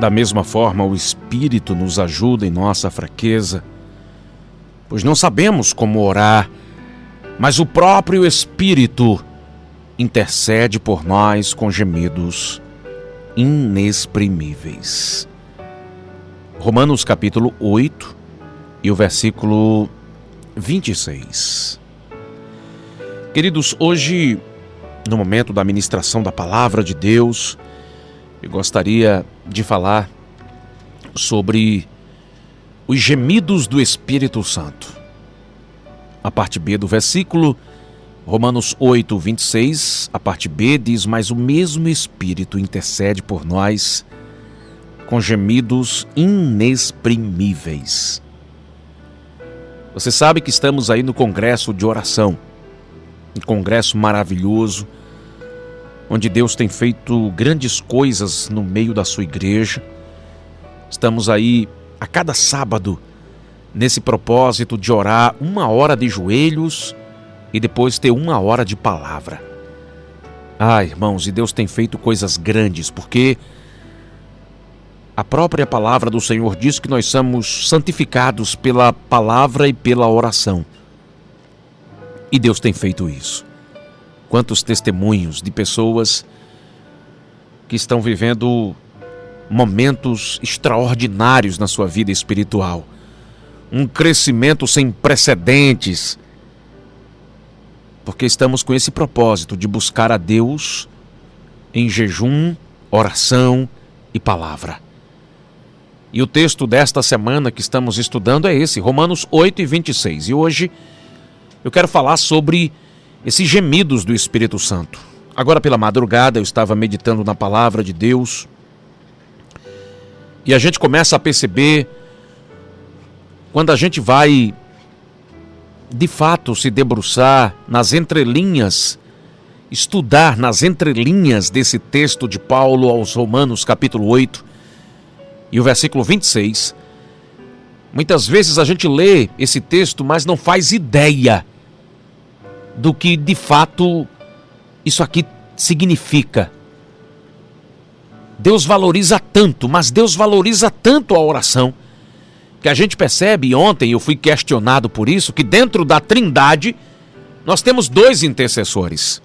Da mesma forma, o Espírito nos ajuda em nossa fraqueza, pois não sabemos como orar, mas o próprio Espírito intercede por nós com gemidos inexprimíveis. Romanos capítulo 8 e o versículo 26. Queridos, hoje, no momento da ministração da Palavra de Deus, eu gostaria de falar sobre os gemidos do Espírito Santo. A parte B do versículo, Romanos 8, 26, a parte B diz: mas o mesmo Espírito intercede por nós com gemidos inexprimíveis. Você sabe que estamos aí no congresso de oração, um congresso maravilhoso, onde Deus tem feito grandes coisas no meio da sua igreja. Estamos aí a cada sábado nesse propósito de orar 1 hora de joelhos e depois ter 1 hora de palavra. Irmãos, e Deus tem feito coisas grandes, porque a própria palavra do Senhor diz que nós somos santificados pela palavra e pela oração. E Deus tem feito isso. Quantos testemunhos de pessoas que estão vivendo momentos extraordinários na sua vida espiritual. Um crescimento sem precedentes. Porque estamos com esse propósito de buscar a Deus em jejum, oração e palavra. E o texto desta semana que estamos estudando é esse, Romanos 8 e 26. E hoje eu quero falar sobre esses gemidos do Espírito Santo. Agora pela madrugada eu estava meditando na palavra de Deus e a gente começa a perceber, quando a gente vai de fato se debruçar nas entrelinhas, estudar nas entrelinhas desse texto de Paulo aos Romanos capítulo 8 e o versículo 26, muitas vezes a gente lê esse texto, mas não faz ideia do que de fato isso aqui significa. Deus valoriza tanto, mas Deus valoriza tanto a oração, que a gente percebe, e ontem eu fui questionado por isso, que dentro da Trindade nós temos 2 intercessores.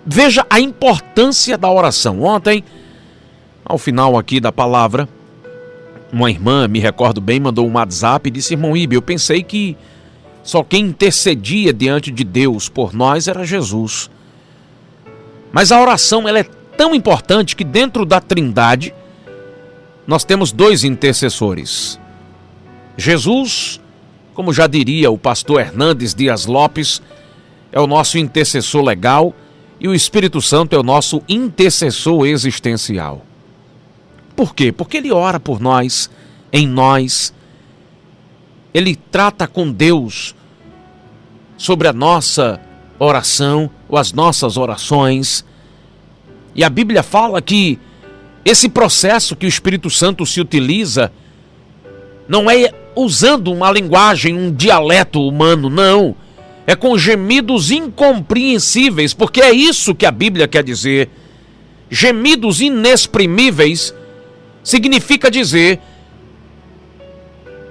Veja a importância da oração. Ontem, ao final aqui da palavra, uma irmã, me recordo bem, mandou um WhatsApp e disse: irmão Ibe, eu pensei que só quem intercedia diante de Deus por nós era Jesus. Mas a oração ela é tão importante que dentro da Trindade nós temos 2 intercessores. Jesus, como já diria o pastor Hernandes Dias Lopes, é o nosso intercessor legal, e o Espírito Santo é o nosso intercessor existencial. Por quê? Porque ele ora por nós, em nós. Ele trata com Deus sobre a nossa oração ou as nossas orações. E a Bíblia fala que esse processo que o Espírito Santo se utiliza não é usando uma linguagem, um dialeto humano, não. É com gemidos incompreensíveis, porque é isso que a Bíblia quer dizer. Gemidos inexprimíveis significa dizer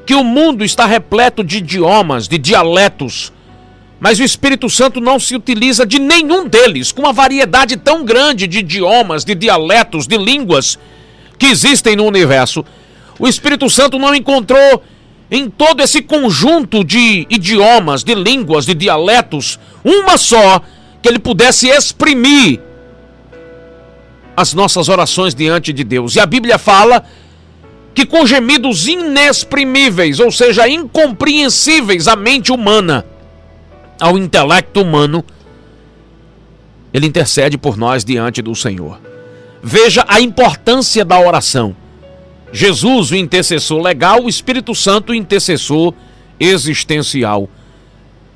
que o mundo está repleto de idiomas, de dialetos, mas o Espírito Santo não se utiliza de nenhum deles, com uma variedade tão grande de idiomas, de dialetos, de línguas que existem no universo. O Espírito Santo não encontrou em todo esse conjunto de idiomas, de línguas, de dialetos, uma só que ele pudesse exprimir as nossas orações diante de Deus. E a Bíblia fala que com gemidos inexprimíveis, ou seja, incompreensíveis à mente humana, ao intelecto humano, ele intercede por nós diante do Senhor. Veja a importância da oração. Jesus, o intercessor legal, o Espírito Santo, o intercessor existencial.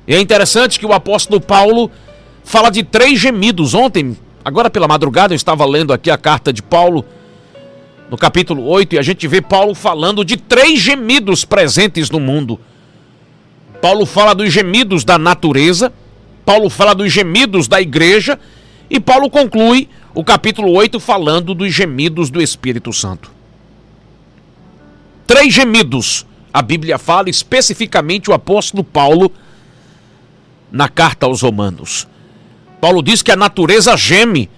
E é interessante que o apóstolo Paulo fala de 3 gemidos. Ontem, agora pela madrugada, eu estava lendo aqui a carta de Paulo, no capítulo 8, e a gente vê Paulo falando de 3 gemidos presentes no mundo. Paulo fala dos gemidos da natureza, Paulo fala dos gemidos da igreja, e Paulo conclui o capítulo 8 falando dos gemidos do Espírito Santo. 3 gemidos. A Bíblia fala especificamente o apóstolo Paulo na carta aos Romanos. Paulo diz que a natureza geme,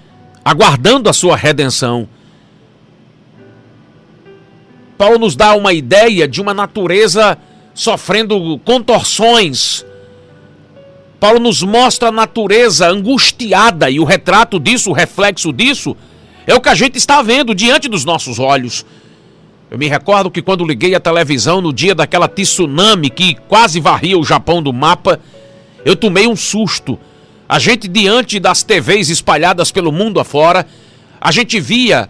aguardando a sua redenção. Paulo nos dá uma ideia de uma natureza sofrendo contorções. Paulo nos mostra a natureza angustiada e o retrato disso, o reflexo disso, é o que a gente está vendo diante dos nossos olhos. Eu me recordo que quando liguei a televisão no dia daquela tsunami que quase varria o Japão do mapa, eu tomei um susto. A gente, diante das TVs espalhadas pelo mundo afora, a gente via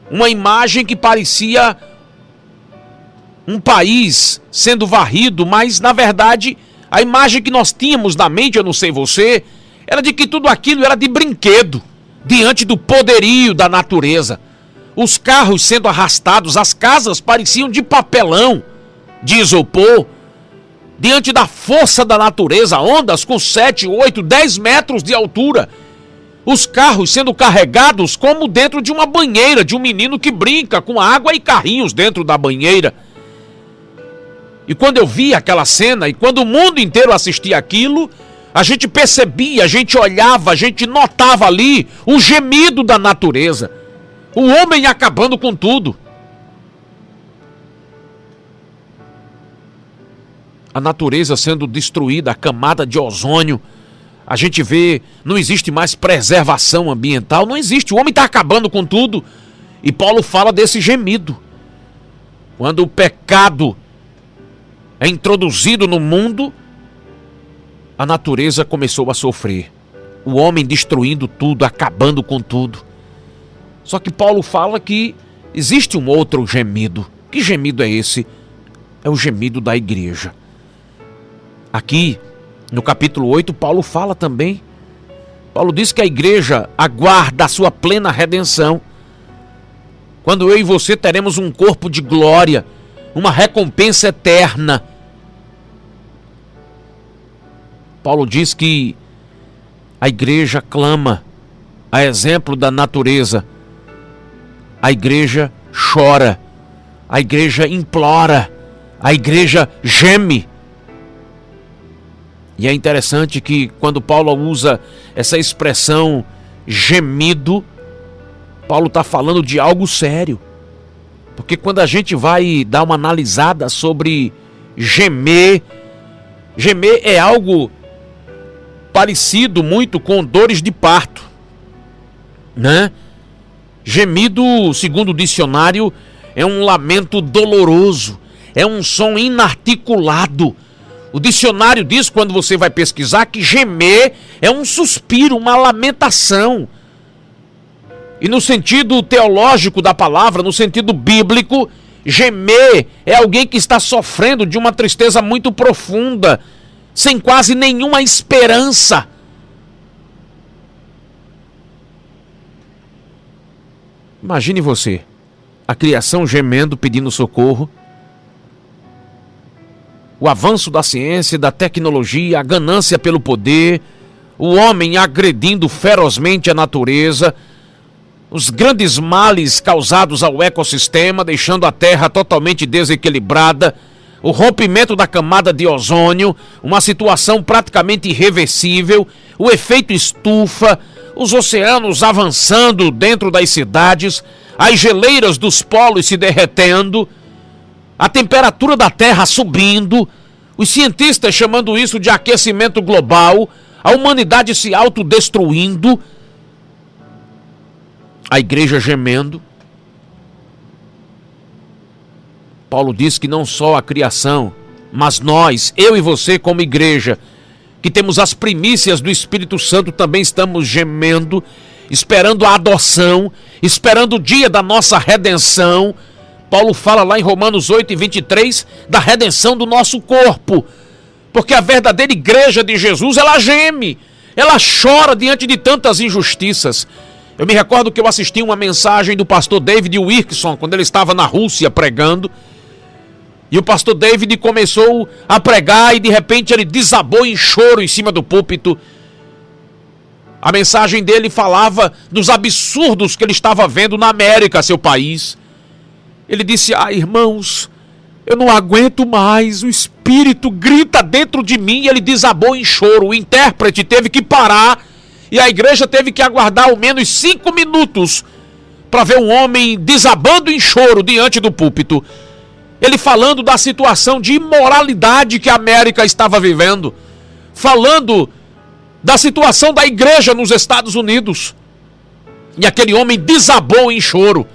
uma imagem que parecia um país sendo varrido, mas na verdade a imagem que nós tínhamos na mente, eu não sei você, era de que tudo aquilo era de brinquedo, diante do poderio da natureza. Os carros sendo arrastados, as casas pareciam de papelão, de isopor, diante da força da natureza, ondas com 7, 8, 10 metros de altura. Os carros sendo carregados como dentro de uma banheira, de um menino que brinca com água e carrinhos dentro da banheira. E quando eu vi aquela cena, e quando o mundo inteiro assistia aquilo, a gente percebia, a gente olhava, a gente notava ali o gemido da natureza. O homem acabando com tudo. A natureza sendo destruída, a camada de ozônio. A gente vê, não existe mais preservação ambiental, não existe. O homem está acabando com tudo. E Paulo fala desse gemido. Quando o pecado é introduzido no mundo, a natureza começou a sofrer. O homem destruindo tudo, acabando com tudo. Só que Paulo fala que existe um outro gemido. Que gemido é esse? É o gemido da igreja. Aqui, no capítulo 8, Paulo fala também. Paulo diz que a igreja aguarda a sua plena redenção. Quando eu e você teremos um corpo de glória, uma recompensa eterna. Paulo diz que a igreja clama, a exemplo da natureza. A igreja chora, a igreja implora, a igreja geme. E é interessante que quando Paulo usa essa expressão gemido, Paulo está falando de algo sério. Porque quando a gente vai dar uma analisada sobre gemer, gemer é algo parecido muito com dores de parto, né? Gemido, segundo o dicionário, é um lamento doloroso, é um som inarticulado. O dicionário diz, quando você vai pesquisar, que gemer é um suspiro, uma lamentação. E no sentido teológico da palavra, no sentido bíblico, gemer é alguém que está sofrendo de uma tristeza muito profunda, sem quase nenhuma esperança. Imagine você, a criação gemendo, pedindo socorro, o avanço da ciência, da tecnologia, a ganância pelo poder, o homem agredindo ferozmente a natureza, os grandes males causados ao ecossistema, deixando a Terra totalmente desequilibrada, o rompimento da camada de ozônio, uma situação praticamente irreversível, o efeito estufa, os oceanos avançando dentro das cidades, as geleiras dos polos se derretendo, a temperatura da Terra subindo, os cientistas chamando isso de aquecimento global, a humanidade se autodestruindo, a igreja gemendo. Paulo diz que não só a criação, mas nós, eu e você como igreja, que temos as primícias do Espírito Santo, também estamos gemendo, esperando a adoção, esperando o dia da nossa redenção. Paulo fala lá em Romanos 8:23 da redenção do nosso corpo, porque a verdadeira igreja de Jesus, ela geme, ela chora diante de tantas injustiças. Eu me recordo que eu assisti uma mensagem do pastor David Wilkerson, quando ele estava na Rússia pregando, e o pastor David começou a pregar e de repente ele desabou em choro em cima do púlpito. A mensagem dele falava dos absurdos que ele estava vendo na América, seu país. Ele disse: irmãos, Eu não aguento mais. O Espírito grita dentro de mim e ele desabou em choro. O intérprete teve que parar e a igreja teve que aguardar ao menos 5 minutos para ver um homem desabando em choro diante do púlpito. Ele falando da situação de imoralidade que a América estava vivendo. Falando da situação da igreja nos Estados Unidos. E aquele homem desabou em choro.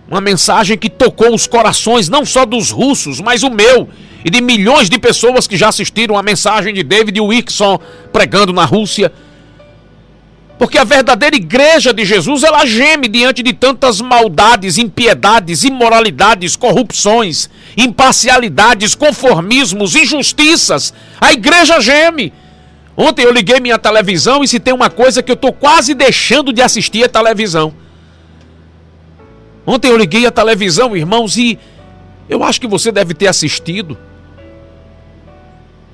Uma mensagem que tocou os corações não só dos russos, mas o meu e de milhões de pessoas que já assistiram a mensagem de David Wilkerson pregando na Rússia. Porque a verdadeira igreja de Jesus, ela geme diante de tantas maldades, impiedades, imoralidades, corrupções, imparcialidades, conformismos, injustiças. A igreja geme. Ontem eu liguei minha televisão e se tem uma coisa que eu estou quase deixando de assistir é televisão. Ontem eu liguei a televisão, irmãos, e eu acho que você deve ter assistido.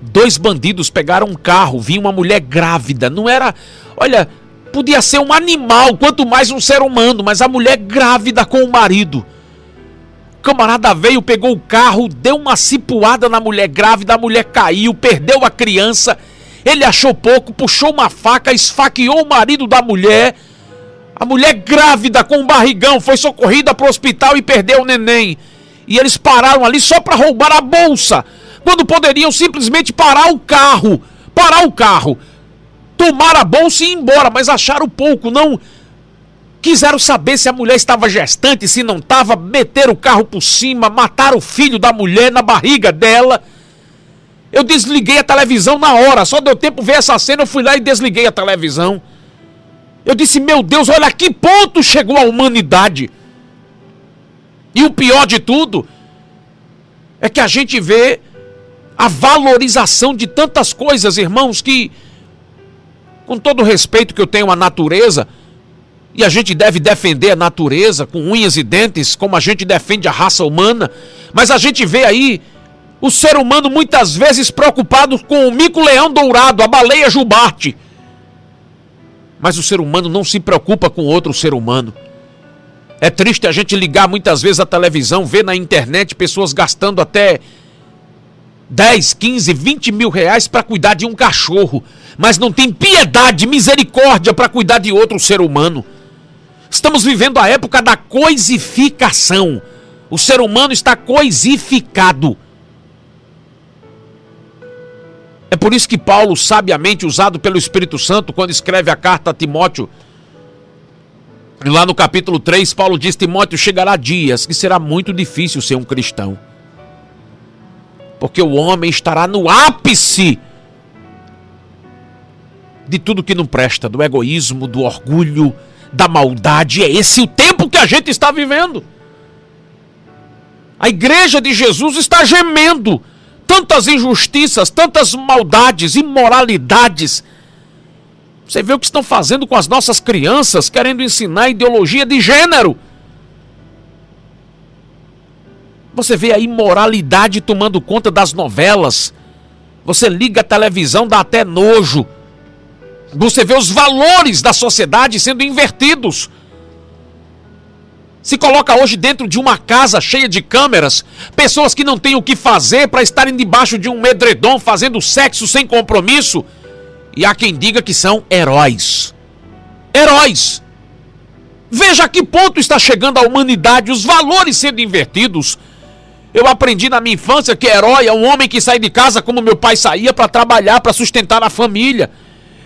2 bandidos pegaram um carro, vinha uma mulher grávida. Não era, olha, podia ser um animal, quanto mais um ser humano, mas a mulher grávida com o marido. O camarada veio, pegou o carro, deu uma cipuada na mulher grávida, a mulher caiu, perdeu a criança. Ele achou pouco, puxou uma faca, esfaqueou o marido da mulher. A mulher grávida com um barrigão foi socorrida para o hospital e perdeu o neném. E eles pararam ali só para roubar a bolsa, quando poderiam simplesmente parar o carro, tomar a bolsa e ir embora, mas acharam pouco, não quiseram saber se a mulher estava gestante, se não estava, meteram o carro por cima, mataram o filho da mulher na barriga dela. Eu desliguei a televisão na hora, só deu tempo ver essa cena, eu fui lá e desliguei a televisão. Eu disse, meu Deus, olha a que ponto chegou a humanidade. E o pior de tudo é que a gente vê a valorização de tantas coisas, irmãos, que, com todo o respeito que eu tenho à natureza, e a gente deve defender a natureza com unhas e dentes, como a gente defende a raça humana, mas a gente vê aí o ser humano muitas vezes preocupado com o mico-leão dourado, a baleia jubarte. Mas o ser humano não se preocupa com outro ser humano. É triste a gente ligar muitas vezes a televisão, ver na internet pessoas gastando até 10, 15, 20 mil reais para cuidar de um cachorro, mas não tem piedade, misericórdia para cuidar de outro ser humano. Estamos vivendo a época da coisificação. O ser humano está coisificado. É por isso que Paulo, sabiamente usado pelo Espírito Santo, quando escreve a carta a Timóteo, lá no capítulo 3, Paulo diz, Timóteo, chegará dias que será muito difícil ser um cristão. Porque o homem estará no ápice de tudo que não presta, do egoísmo, do orgulho, da maldade. É esse o tempo que a gente está vivendo. A igreja de Jesus está gemendo. Tantas injustiças, tantas maldades, imoralidades. Você vê o que estão fazendo com as nossas crianças, querendo ensinar ideologia de gênero. Você vê a imoralidade tomando conta das novelas. Você liga a televisão, dá até nojo. Você vê os valores da sociedade sendo invertidos. Se coloca hoje dentro de uma casa cheia de câmeras, pessoas que não têm o que fazer para estarem debaixo de um edredom fazendo sexo sem compromisso. E há quem diga que são heróis. Heróis! Veja a que ponto está chegando a humanidade, os valores sendo invertidos. Eu aprendi na minha infância que herói é um homem que sai de casa como meu pai saía para trabalhar, para sustentar a família.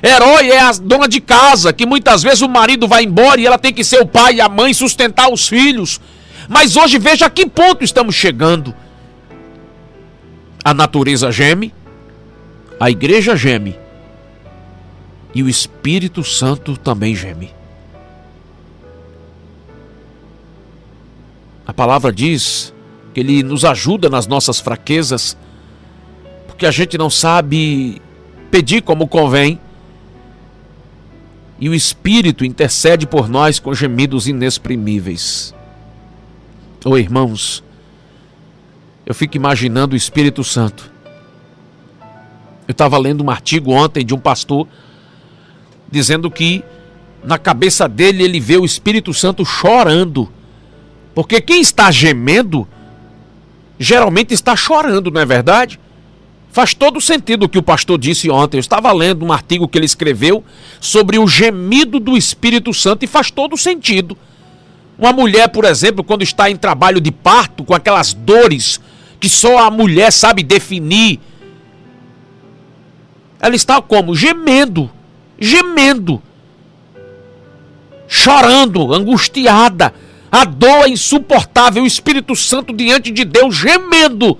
Herói é a dona de casa, que muitas vezes o marido vai embora e ela tem que ser o pai e a mãe, sustentar os filhos. Mas hoje veja a que ponto estamos chegando. A natureza geme, a igreja geme e o Espírito Santo também geme. A palavra diz que Ele nos ajuda nas nossas fraquezas, porque a gente não sabe pedir como convém. E o Espírito intercede por nós com gemidos inexprimíveis. Ô irmãos, eu fico imaginando o Espírito Santo. Eu estava lendo um artigo ontem de um pastor, dizendo que na cabeça dele ele vê o Espírito Santo chorando. Porque quem está gemendo geralmente está chorando, não é verdade? Faz todo sentido o que o pastor disse ontem. Eu estava lendo um artigo que ele escreveu sobre o gemido do Espírito Santo e faz todo sentido. Uma mulher, por exemplo, quando está em trabalho de parto, com aquelas dores que só a mulher sabe definir, ela está como? Gemendo, chorando, angustiada. A dor é insuportável, o Espírito Santo diante de Deus gemendo,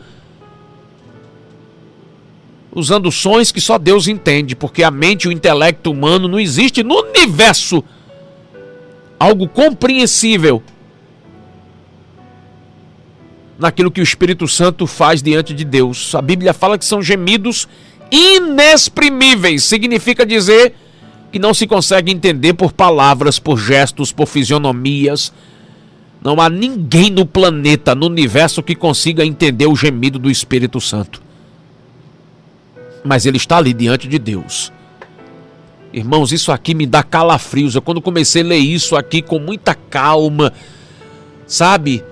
usando sons que só Deus entende, porque a mente e o intelecto humano não existe no universo algo compreensível naquilo que o Espírito Santo faz diante de Deus. A Bíblia fala que são gemidos inexprimíveis, significa dizer que não se consegue entender por palavras, por gestos, por fisionomias. Não há ninguém no planeta, no universo, que consiga entender o gemido do Espírito Santo. Mas ele está ali diante de Deus. Irmãos, isso aqui me dá calafrios. Eu, quando comecei a ler isso aqui com muita calma, sabe,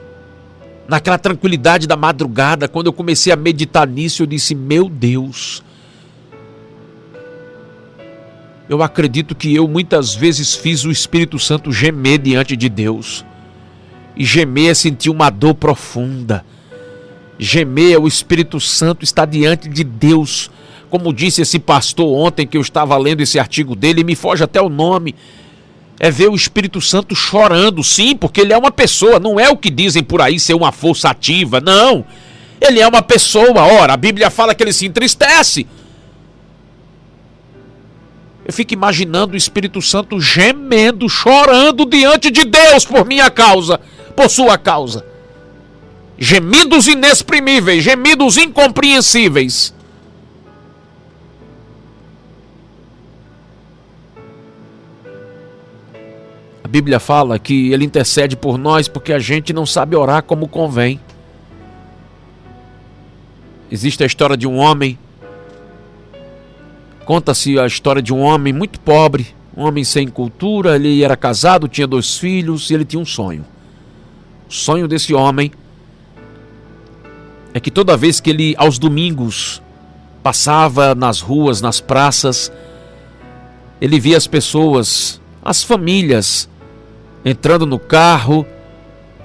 naquela tranquilidade da madrugada, quando eu comecei a meditar nisso, eu disse, meu Deus, eu acredito que eu muitas vezes fiz o Espírito Santo gemer diante de Deus. E gemer é sentir uma dor profunda. Gemer é o Espírito Santo estar diante de Deus. Como disse esse pastor ontem, que eu estava lendo esse artigo dele, me foge até o nome. É ver o Espírito Santo chorando, sim, porque ele é uma pessoa, não é o que dizem por aí ser uma força ativa, não. Ele é uma pessoa, ora, a Bíblia fala que ele se entristece. Eu fico imaginando o Espírito Santo gemendo, chorando diante de Deus por minha causa, por sua causa. Gemidos inexprimíveis, gemidos incompreensíveis. A Bíblia fala que ele intercede por nós porque a gente não sabe orar como convém. Existe a história de um homem, conta-se a história de um homem muito pobre, um homem sem cultura, ele era casado, tinha 2 filhos e ele tinha um sonho. O sonho desse homem é que toda vez que ele, aos domingos, passava nas ruas, nas praças, ele via as pessoas, as famílias, entrando no carro,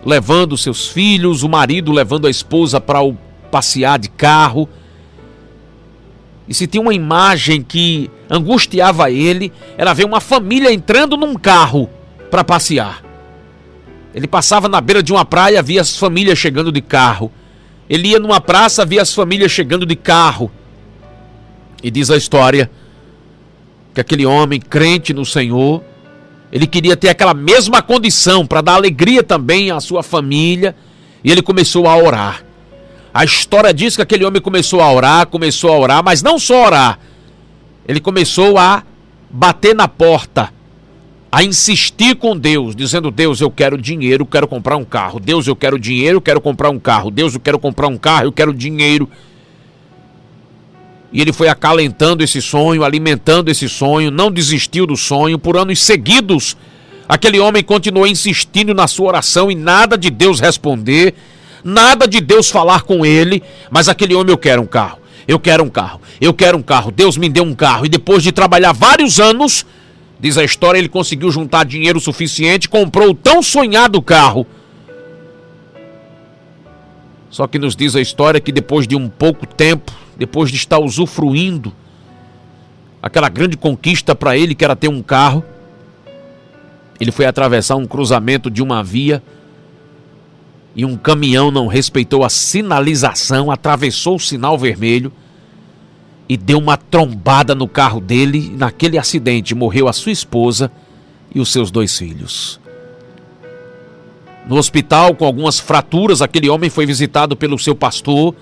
levando seus filhos, o marido levando a esposa para passear de carro. E se tinha uma imagem que angustiava ele, era ver uma família entrando num carro para passear. Ele passava na beira de uma praia, via as famílias chegando de carro. Ele ia numa praça, via as famílias chegando de carro. E diz a história que aquele homem, crente no Senhor, ele queria ter aquela mesma condição para dar alegria também à sua família. E ele começou a orar. A história diz que aquele homem começou a orar, mas não só orar. Ele começou a bater na porta, a insistir com Deus, dizendo, Deus, eu quero dinheiro, quero comprar um carro. Deus, eu quero dinheiro, quero comprar um carro. Deus, eu quero comprar um carro, eu quero dinheiro. E ele foi acalentando esse sonho, alimentando esse sonho, não desistiu do sonho. Por anos seguidos, aquele homem continuou insistindo na sua oração e nada de Deus responder, nada de Deus falar com ele. Mas aquele homem, eu quero um carro, eu quero um carro, eu quero um carro. Deus me deu um carro. E depois de trabalhar vários anos, diz a história, ele conseguiu juntar dinheiro suficiente, comprou o tão sonhado carro. Só que nos diz a história que depois de um pouco tempo, depois de estar usufruindo aquela grande conquista para ele, que era ter um carro, ele foi atravessar um cruzamento de uma via e um caminhão não respeitou a sinalização, atravessou o sinal vermelho e deu uma trombada no carro dele. Naquele acidente morreu a sua esposa e os seus 2 filhos. No hospital, com algumas fraturas, aquele homem foi visitado pelo seu pastor.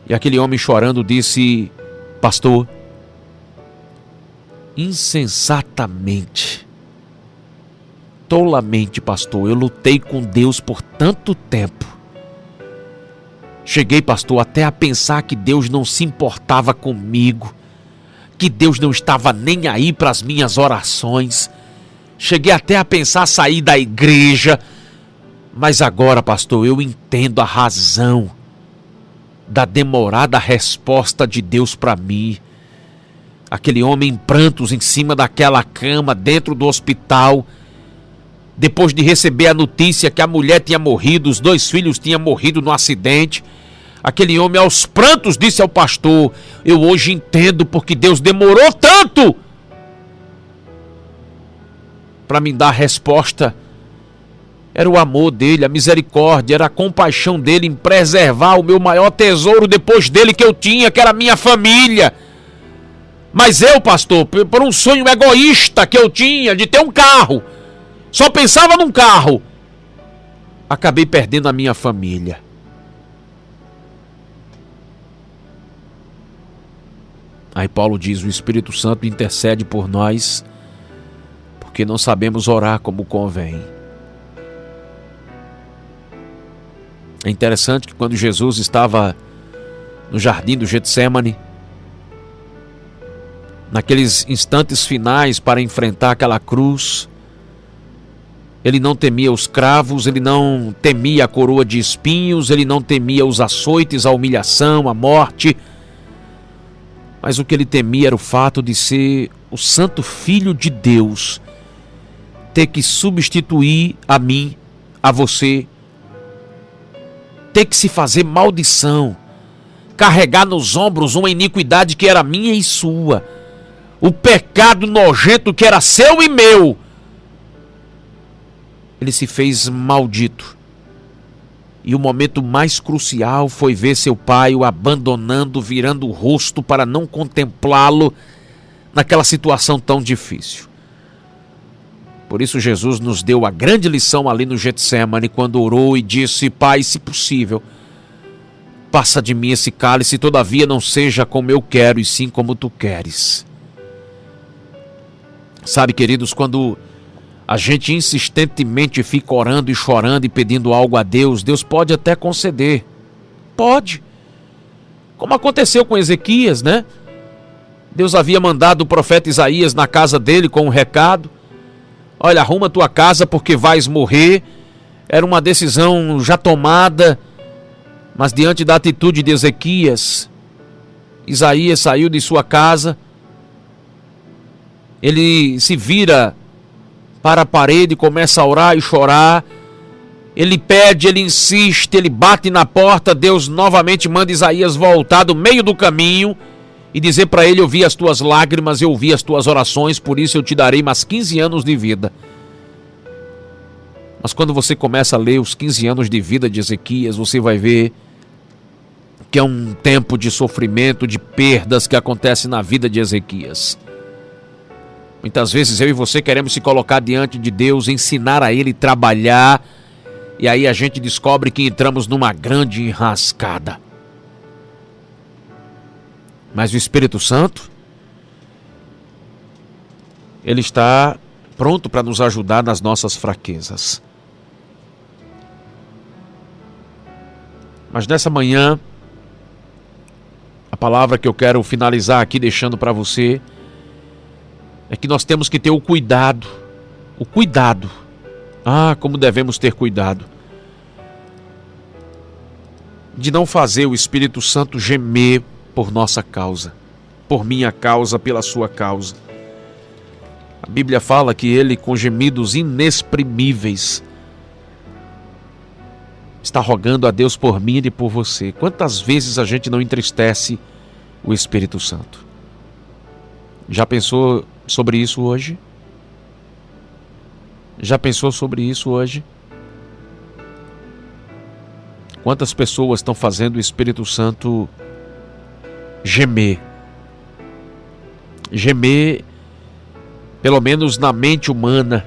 E aquele homem chorando disse, pastor, insensatamente, tolamente, pastor, eu lutei com Deus por tanto tempo. Cheguei, pastor, até a pensar que Deus não se importava comigo, que Deus não estava nem aí para as minhas orações. Cheguei até a pensar sair da igreja, Mas agora, pastor, eu entendo a razão da demorada resposta de Deus para mim. Aquele homem em prantos em cima daquela cama dentro do hospital, depois de receber a notícia que a mulher tinha morrido, os 2 filhos tinham morrido no acidente. Aquele homem aos prantos disse ao pastor: eu hoje entendo porque Deus demorou tanto para me dar a resposta. Era o amor dele, a misericórdia, era a compaixão dele em preservar o meu maior tesouro depois dele que eu tinha, que era a minha família. Mas eu, pastor, por um sonho egoísta que eu tinha de ter um carro, só pensava num carro, acabei perdendo a minha família. Aí Paulo diz: o Espírito Santo intercede por nós, porque não sabemos orar como convém. É interessante que quando Jesus estava no jardim do Getsemane, naqueles instantes finais para enfrentar aquela cruz, ele não temia os cravos, ele não temia a coroa de espinhos, ele não temia os açoites, a humilhação, a morte. Mas o que ele temia era o fato de ser o Santo Filho de Deus, ter que substituir a mim, a você, ter que se fazer maldição, carregar nos ombros uma iniquidade que era minha e sua, o pecado nojento que era seu e meu. Ele se fez maldito. E o momento mais crucial foi ver seu pai o abandonando, virando o rosto para não contemplá-lo naquela situação tão difícil. Por isso Jesus nos deu a grande lição ali no Getsemane, quando orou e disse: Pai, se possível, passa de mim esse cálice, todavia não seja como eu quero, e sim como tu queres. Sabe, queridos, quando a gente insistentemente fica orando e chorando e pedindo algo a Deus, Deus pode até conceder. Pode. Como aconteceu com Ezequias, né? Deus havia mandado o profeta Isaías na casa dele com um recado: olha, arruma tua casa porque vais morrer. Era uma decisão já tomada, mas diante da atitude de Ezequias, Isaías saiu de sua casa, ele se vira para a parede, começa a orar e chorar, ele pede, ele insiste, ele bate na porta. Deus novamente manda Isaías voltar do meio do caminho e dizer para ele: eu vi as tuas lágrimas, eu vi as tuas orações, por isso eu te darei mais 15 anos de vida. Mas quando você começa a ler os 15 anos de vida de Ezequias, você vai ver que é um tempo de sofrimento, de perdas que acontece na vida de Ezequias. Muitas vezes eu e você queremos se colocar diante de Deus, ensinar a Ele trabalhar, e aí a gente descobre que entramos numa grande enrascada. Mas o Espírito Santo, Ele está pronto para nos ajudar nas nossas fraquezas. Mas nessa manhã, a palavra que eu quero finalizar aqui deixando para você é que nós temos que ter o cuidado. O cuidado. Ah, como devemos ter cuidado de não fazer o Espírito Santo gemer por nossa causa, por minha causa, pela sua causa. A Bíblia fala que ele, com gemidos inexprimíveis, está rogando a Deus por mim e por você. Quantas vezes a gente não entristece o Espírito Santo? Já pensou sobre isso hoje? Já pensou sobre isso hoje? Quantas pessoas estão fazendo o Espírito Santo gemer? Gemer, pelo menos na mente humana,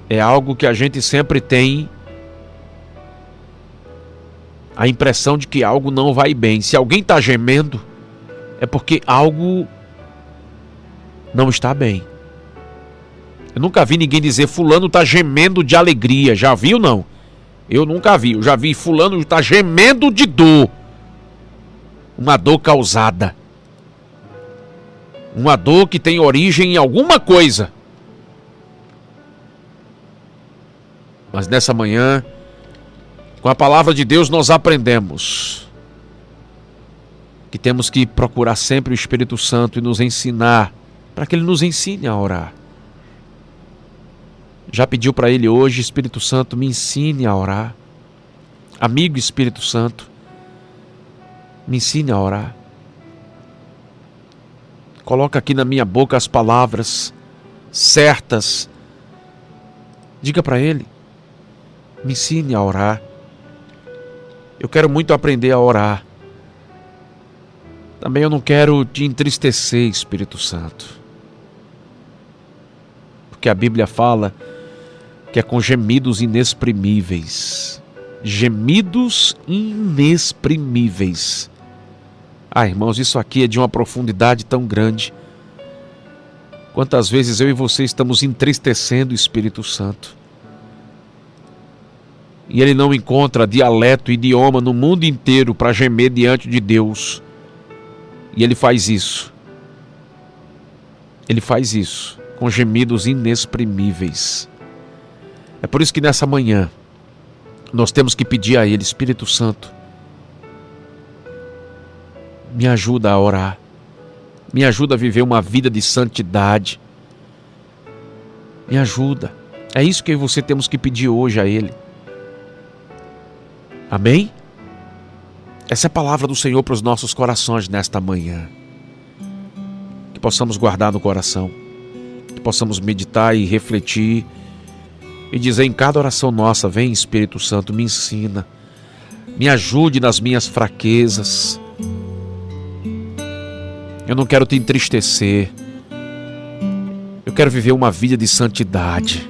é algo que a gente sempre tem a impressão de que algo não vai bem. Se alguém está gemendo, é porque algo não está bem. Eu nunca vi ninguém dizer: fulano está gemendo de alegria. Já viu, não? Eu nunca vi. Eu já vi fulano está gemendo de dor. Uma dor causada. Uma dor que tem origem em alguma coisa. Mas nessa manhã Com a palavra de Deus nós aprendemos que temos que procurar sempre o Espírito Santo e nos ensinar, para que Ele nos ensine a orar. Já pediu para Ele hoje: Espírito Santo, me ensine a orar. Amigo Espírito Santo, me ensine a orar. Coloca aqui na minha boca as palavras certas. Diga para Ele: me ensine a orar. Eu quero muito aprender a orar. Também eu não quero te entristecer, Espírito Santo. Porque a Bíblia fala que é com gemidos inexprimíveis. Gemidos inexprimíveis. Irmãos, isso aqui é de uma profundidade tão grande. Quantas vezes eu e você estamos entristecendo o Espírito Santo. E ele não encontra dialeto, idioma no mundo inteiro para gemer diante de Deus. E ele faz isso. Ele faz isso com gemidos inexprimíveis. É por isso que nessa manhã nós temos que pedir a Ele: Espírito Santo, me ajuda a orar. Me ajuda a viver uma vida de santidade. Me ajuda. É isso que eu e você temos que pedir hoje a Ele. Amém? Essa é a palavra do Senhor para os nossos corações nesta manhã. Que possamos guardar no coração. Que possamos meditar e refletir. E dizer em cada oração nossa: vem Espírito Santo, me ensina. Me ajude nas minhas fraquezas. Eu não quero te entristecer. Eu quero viver uma vida de santidade.